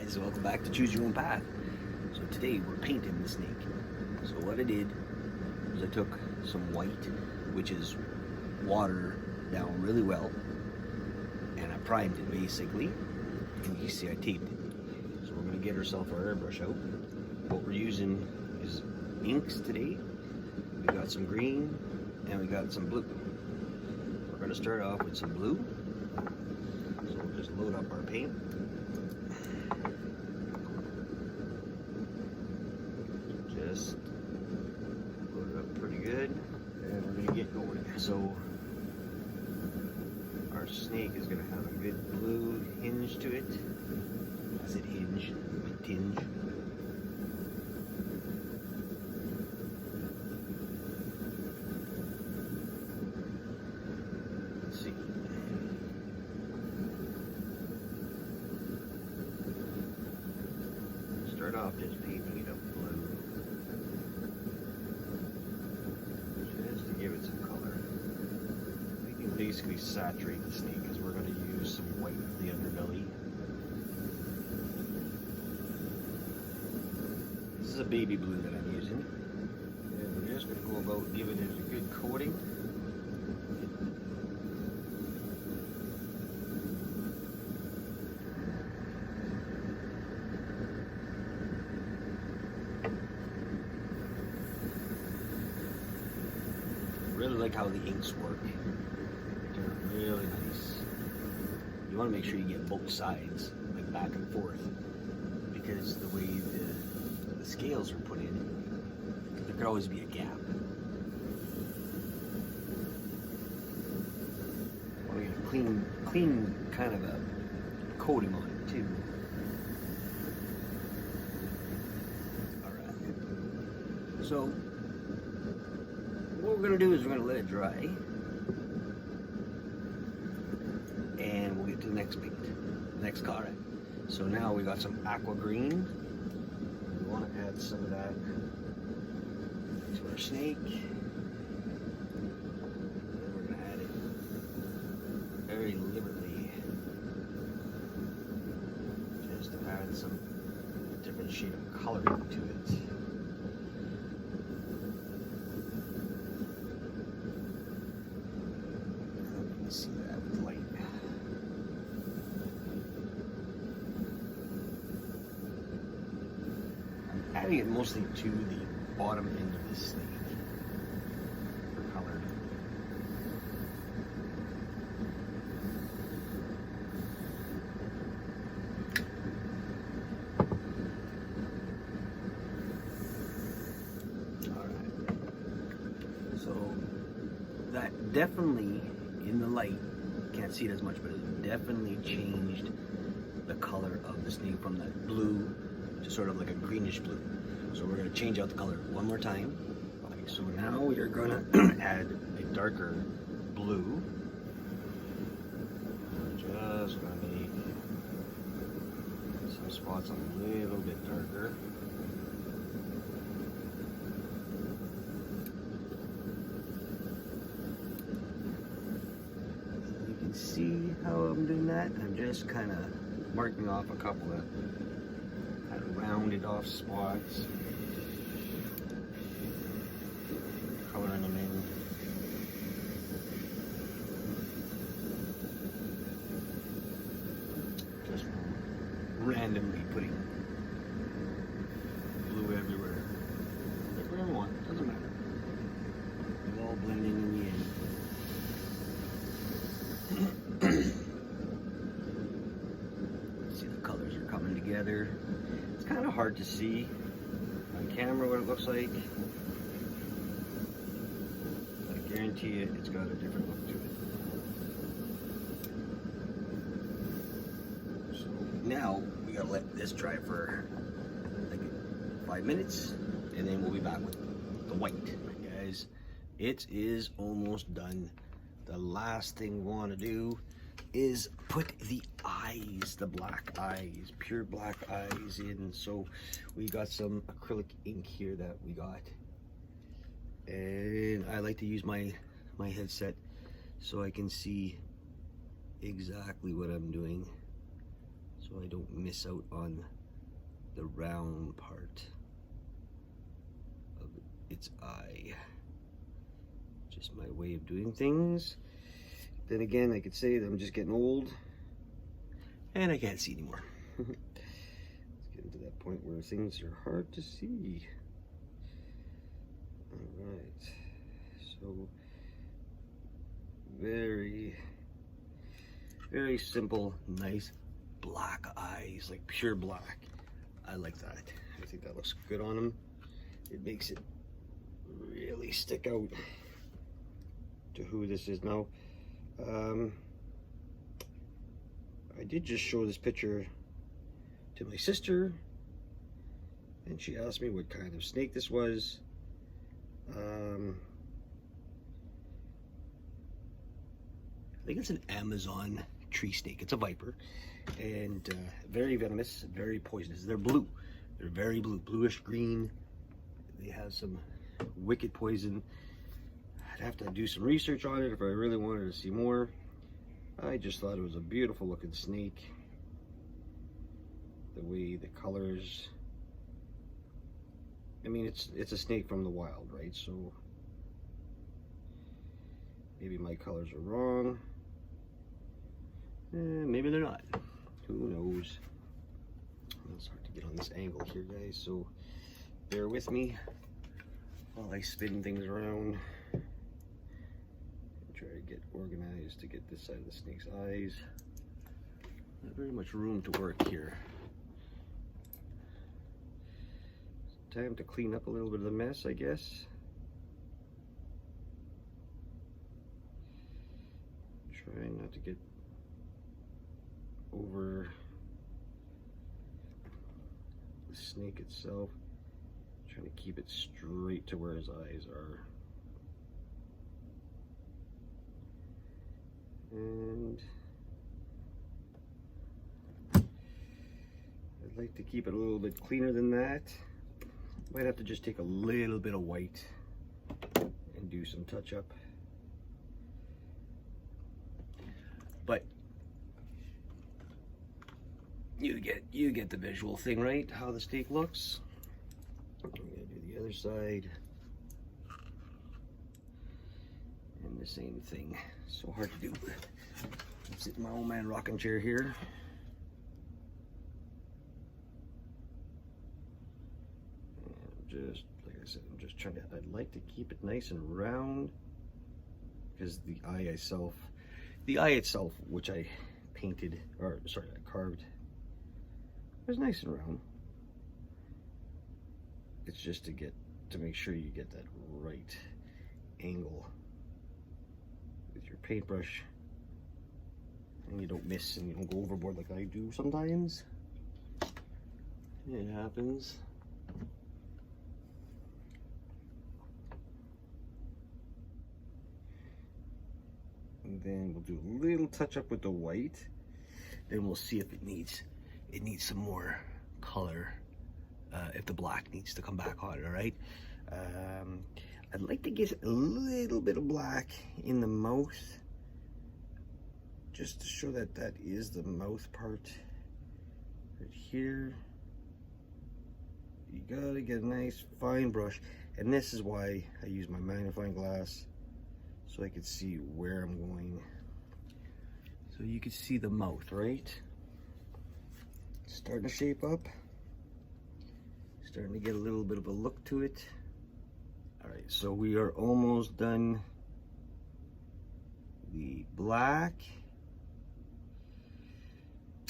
guys, welcome back to Choose Your Own Path. So today we're painting the snake. So what I did was I took some white, which is water down really well, and I primed it basically, and you see I taped it. So we're going to get ourselves our airbrush out. What we're using is inks today. We got some green and we got some blue. We're going to start off with some blue. So we'll just load up our paint. Just load it up pretty good, and we're going to get going. So our snake is going to have a good blue hinge to it. I said hinge, like tinge. Let's see. Start off just painting it up blue. Just to give it some color. We can basically saturate the snake because we're going to use some white for the underbelly. This is a baby blue that I'm using. And we're just going to go about giving it a good coating. Really like how the inks work. They're really nice. You want to make sure you get both sides, like back and forth, because the way the scales are put in, there could always be a gap. Want to get a clean kind of a coating on it too. All right. So what we're going to do is we're going to let it dry, and we'll get to the next paint, the next color. So now we got some aqua green. We want to add some of that to our snake. And we're going to add it very liberally, just to add some different shade of color to it. See that with light. I'm adding it mostly to the bottom end of the snake for color. Alright. So that definitely, in the light, can't see it as much, but it definitely changed the color of the snake from that blue to sort of like a greenish blue. So we're going to change out the color one more time. Okay, so now we are going to add a darker blue. We're just going to make some spots a little bit darker. See how I'm doing that? I'm just kind of marking off a couple of kind of rounded off spots, coloring them in. Just randomly putting blue everywhere. Whatever I want, doesn't matter. They're all blending in the end. See, the colors are coming together. It's kind of hard to see on camera what it looks like. I guarantee you it's got a different look to it. So now we gotta let this dry for like 5 minutes, and then we'll be back with the white. Right, guys, it is almost done. The last thing we want to do is put the eyes, the black eyes, pure black eyes in. So we got some acrylic ink here that we got, and I like to use my headset so I can see exactly what I'm doing. so I don't miss out on the round part of its eye. Just my way of doing things. Then again, I could say that I'm just getting old and I can't see anymore. Let's get into that point where things are hard to see. All right, so very simple, nice black eyes, like pure black. I like that. I think that looks good on them. It makes it really stick out to who this is now. I did just show this picture to my sister, and she asked me what kind of snake this was. I think it's an Amazon tree snake. It's a viper, and very venomous, very poisonous. They're blue. They're very blue, bluish green. They have some wicked poison. I'd have to do some research on it if I really wanted to see more. I just thought it was a beautiful looking snake. The way the colors, I mean, it's a snake from the wild, right? So maybe my colors are wrong. Maybe they're not. Who knows? It's hard to get on this angle here, guys, so bear with me while I spin things around and try to get organized to get this side of the snake's eyes. Not very much room to work here. Time to clean up a little bit of the mess, I guess. Trying not to get over the snake itself. Trying to keep it straight to where his eyes are. And I'd like to keep it a little bit cleaner than that. Might have to just take a little bit of white and do some touch up. But you get the visual thing, right? How the snake looks. I'm gonna do the other side. And the same thing. So hard to do. I'm sitting in my old man rocking chair here. And just, like I said, I'm just trying to, I'd like to keep it nice and round, because the eye itself, which I painted, or sorry, I carved, was nice and round. It's just to make sure you get that right angle with your paintbrush, and you don't miss and you don't go overboard like I do sometimes. It happens. And then we'll do a little touch up with the white. Then we'll see if it needs some more color. If the black needs to come back on it, all right? I'd like to get a little bit of black in the mouth, just to show that that is the mouth part right here. You gotta get a nice fine brush, and this is why I use my magnifying glass, so I could see where I'm going. So you can see the mouth, right? Starting to shape up. Starting to get a little bit of a look to it. All right, so we are almost done the black.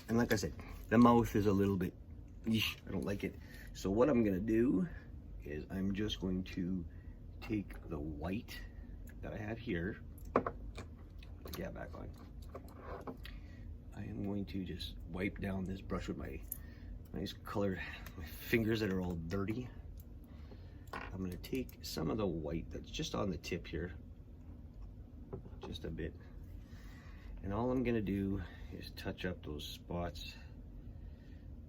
And like I said, the mouth is a little bit, eesh, I don't like it. So what I'm gonna do is I'm just going to take the white that I have here, put that back on. I am going to just wipe down this brush with my nice colored, my fingers that are all dirty. I'm gonna take some of the white that's just on the tip here, just a bit. And all I'm gonna do is touch up those spots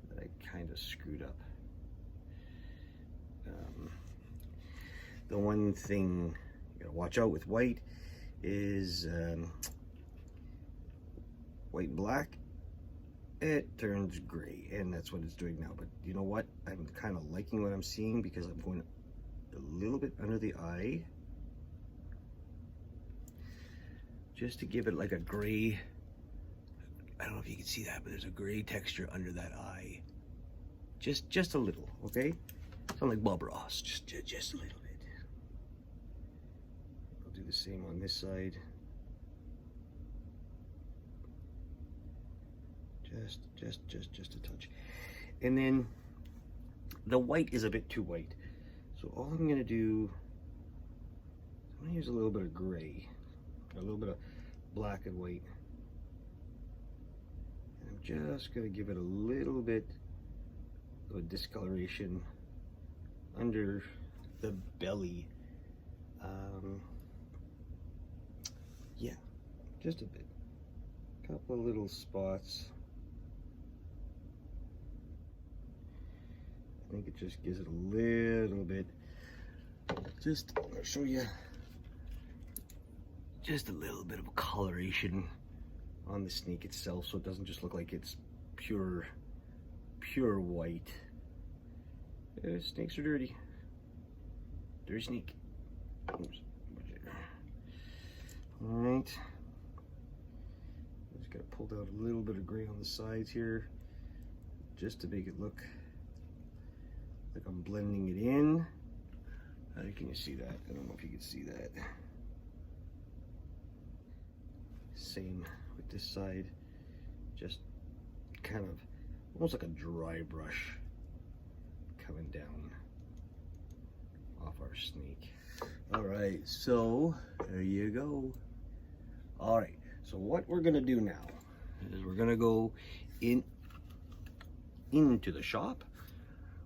that I kind of screwed up. The one thing you gotta watch out with white is white and black. it turns gray, and that's what it's doing now. But you know what? I'm kind of liking what I'm seeing because I'm going a little bit under the eye just to give it like a gray. I don't know if you can see that, but there's a gray texture under that eye. Just a little, okay? Sound like Bob Ross, just a little bit. I'll do the same on this side. Just a touch. And then the white is a bit too white. So all I'm gonna do, I'm gonna use a little bit of gray, a little bit of black and white. And I'm just gonna give it a little bit of a discoloration under the belly. Yeah, just a bit. Couple of little spots. I think it just gives it a little bit. Just, I'll show you. Just a little bit of coloration on the snake itself, so it doesn't just look like it's pure white. Snakes are dirty. Dirty snake. Oops. All right. Just gotta pull out a little bit of gray on the sides here, just to make it look like I'm blending it in. How can you see that? I don't know if you can see that. Same with this side. Just kind of almost like a dry brush coming down off our snake. All right, so there you go. All right, so what we're gonna do now is we're gonna go into the shop.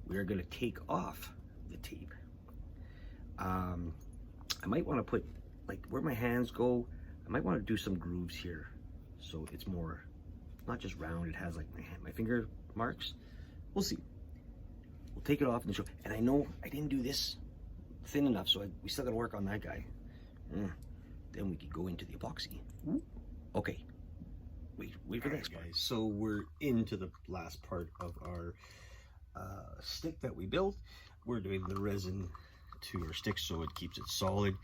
We are gonna take off the tape. I might want to put, like where my hands go, I might want to do some grooves here, so it's more not just round. It has like my finger marks. We'll see. We'll take it off in the show. And I know I didn't do this thin enough, so we still got to work on that guy. Then we could go into the epoxy. Okay. Wait for this, guys. So we're into the last part of our stick that we built. We're doing the resin to our stick so it keeps it solid,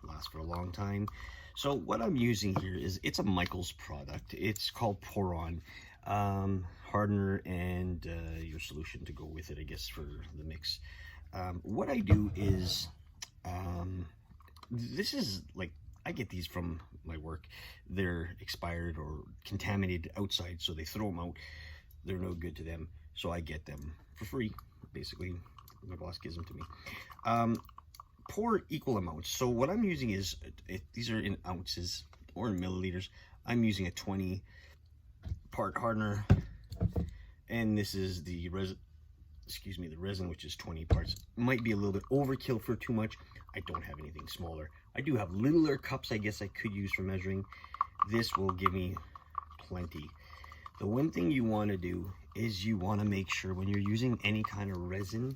lasts for a long time. So what I'm using here is, it's a Michaels product. It's called Pour On. Hardener and your solution to go with it, I guess, for the mix. What I do is, this is like, I get these from my work. They're expired or contaminated outside, so they throw them out. They're no good to them, so I get them for free, basically. My boss gives them to me. Pour equal amounts. So what I'm using is, these are in ounces or in milliliters. I'm using a 20 part hardener, and this is the resin, the resin, which is 20 parts. Might be a little bit overkill for too much. I don't have anything smaller. I do have littler cups I guess I could use for measuring. This will give me plenty. The one thing you want to do is you want to make sure when you're using any kind of resin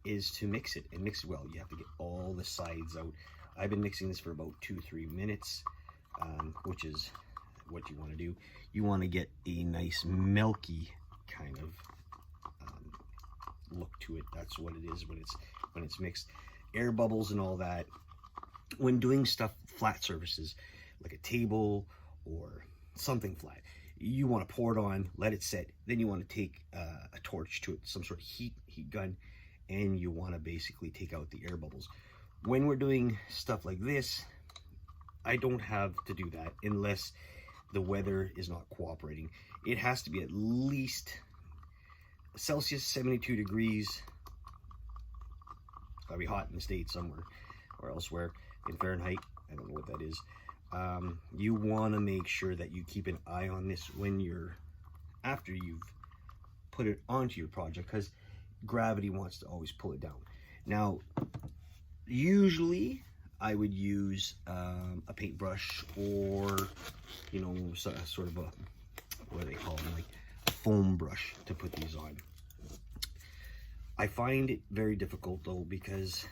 is to mix it, and mix it well. You have to get all the sides out. I've been mixing this for about 2-3 minutes, which is what you want to do. You want to get a nice milky kind of look to it. That's what it is when it's mixed. Air bubbles and all that. When doing stuff, flat surfaces, like a table or something flat, you want to pour it on, let it set. Then you want to take a torch to it, some sort of heat gun, and you want to basically take out the air bubbles. When we're doing stuff like this, I don't have to do that unless the weather is not cooperating. It has to be at least Celsius 72 degrees. It's gotta be hot in the States somewhere or elsewhere. In Fahrenheit, I don't know what that is. You want to make sure that you keep an eye on this when after you've put it onto your project, because gravity wants to always pull it down. Now, usually I would use a paintbrush, or sort of a, what do they call them, like a foam brush to put these on. I find it very difficult though, because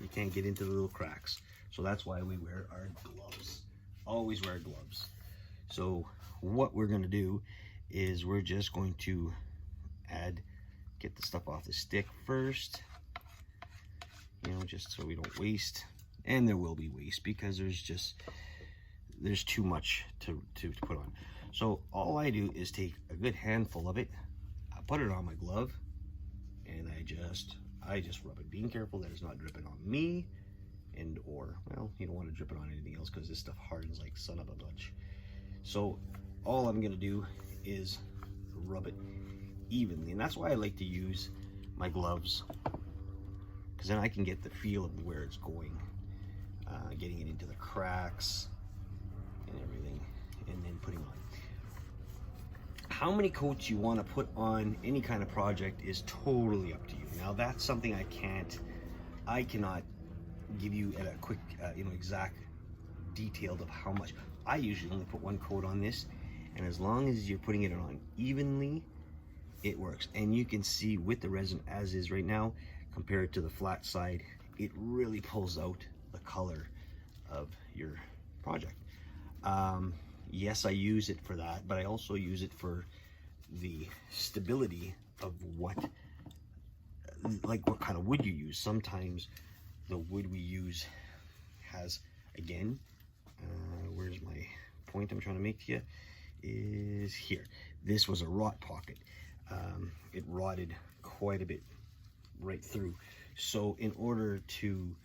you can't get into the little cracks. So that's why we wear our gloves. Always wear gloves. So what we're gonna do is we're just going to get the stuff off the stick first, you know, just so we don't waste. And there will be waste because there's too much to put on. So all I do is take a good handful of it, I put it on my glove, and I just rub it, being careful that it's not dripping on me, and or, well, you don't want to drip it on anything else because this stuff hardens like son of a bitch. So all I'm gonna do is rub it evenly, and that's why I like to use my gloves, because then I can get the feel of where it's going, getting it into the cracks and everything, and then putting on. How many coats you want to put on any kind of project is totally up to you. Now that's something I cannot give you at a quick, you know, exact detailed of how much. I usually only put one coat on this, and as long as you're putting it on evenly, it works. And you can see with the resin as is right now, compared to the flat side, it really pulls out the color of your project. Yes, I use it for that, but I also use it for the stability of what kind of wood you use. Sometimes the wood we use has, again, where's my point I'm trying to make to you, is here. This was a rot pocket. It rotted quite a bit right through. So in order to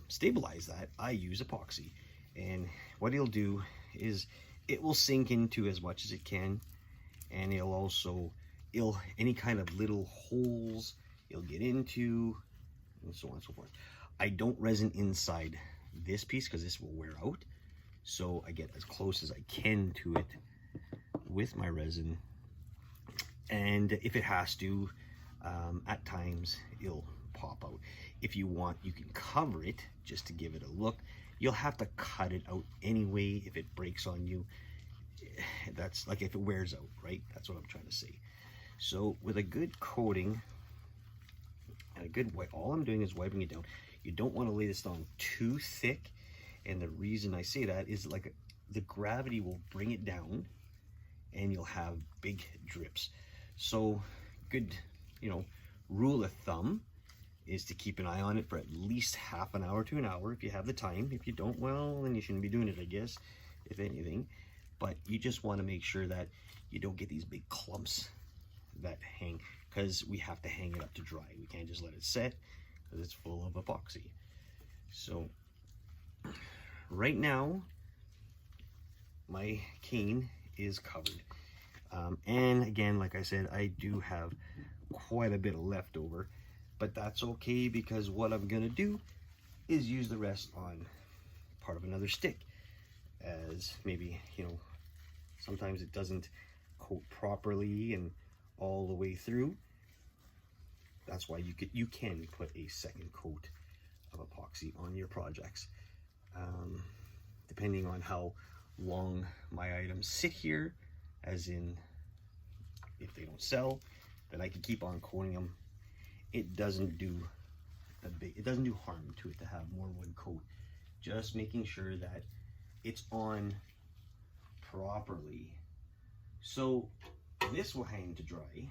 stabilize that, I use epoxy. And what it'll do is it will sink into as much as it can, and any kind of little holes it'll get into, and so on and so forth. I don't resin inside this piece because this will wear out, so I get as close as I can to it with my resin. And if it has to, at times it'll pop out. If you want, you can cover it just to give it a look. You'll have to cut it out anyway if it breaks on you. That's like if it wears out, right? That's what I'm trying to say. So with a good coating and a good wipe, all I'm doing is wiping it down. You don't want to lay this down too thick, and the reason I say that is like the gravity will bring it down, and you'll have big drips. So good, you know, rule of thumb is to keep an eye on it for at least half an hour to an hour if you have the time. If you don't, well, then you shouldn't be doing it, I guess, if anything. But you just want to make sure that you don't get these big clumps that hang, because we have to hang it up to dry. We can't just let it set because it's full of epoxy. So right now my cane is covered, and again, like I said, I do have quite a bit of leftover, but that's okay, because what I'm gonna do is use the rest on part of another stick, as maybe, you know, sometimes it doesn't coat properly and all the way through. That's why you can put a second coat of epoxy on your projects, depending on how long my items sit here, as in if they don't sell, then I can keep on coating them. It doesn't do harm to it to have more one coat, just making sure that it's on properly. So this will hang to dry,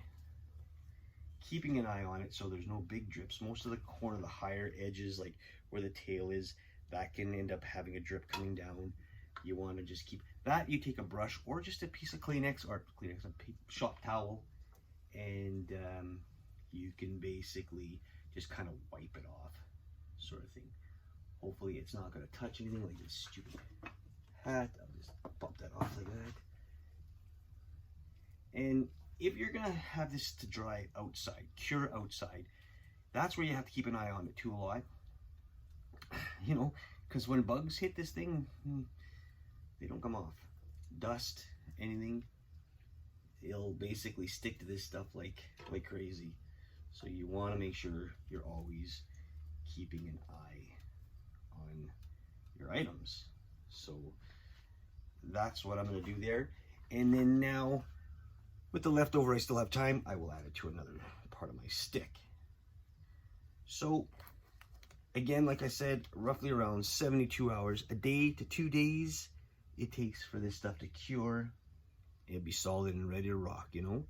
keeping an eye on it so there's no big drips. Most of the corner, the higher edges, like where the tail is, that can end up having a drip coming down. You want to just keep that. You take a brush or just a piece of Kleenex, a shop towel, and you can basically just kind of wipe it off, sort of thing. Hopefully it's not going to touch anything like this stupid hat. I'll just pop that off like that. And if you're going to have this to dry outside, cure outside, that's where you have to keep an eye on it too a lot. You know, because when bugs hit this thing, they don't come off. Dust, anything, it'll basically stick to this stuff like crazy. So you want to make sure you're always keeping an eye on your items. So that's what I'm going to do there. And then now, with the leftover, I still have time, I will add it to another part of my stick. So again, like I said, roughly around 72 hours, a day to 2 days it takes for this stuff to cure it'll be solid and ready to rock, you know.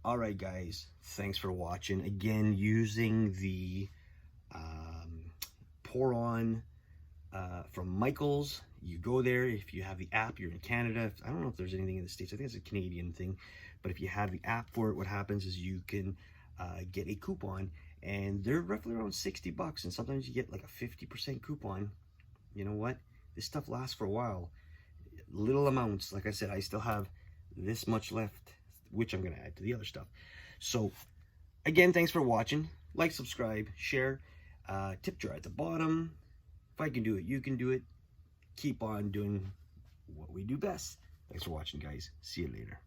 All right, guys, thanks for watching. Again, using the pour on from Michaels. You go there if you have the app. You're in Canada. I don't know if there's anything in the States. I think it's a Canadian thing, but if you have the app for it, what happens is you can get a coupon, and they're roughly around $60, and sometimes you get like a 50% coupon. You know what? This stuff lasts for a while. Little amounts. Like I said, I still have this much left, which I'm going to add to the other stuff. So again, thanks for watching. Like, subscribe, share. Tip jar at the bottom. If I can do it, you can do it. Keep on doing what we do best. Thanks for watching, guys. See you later.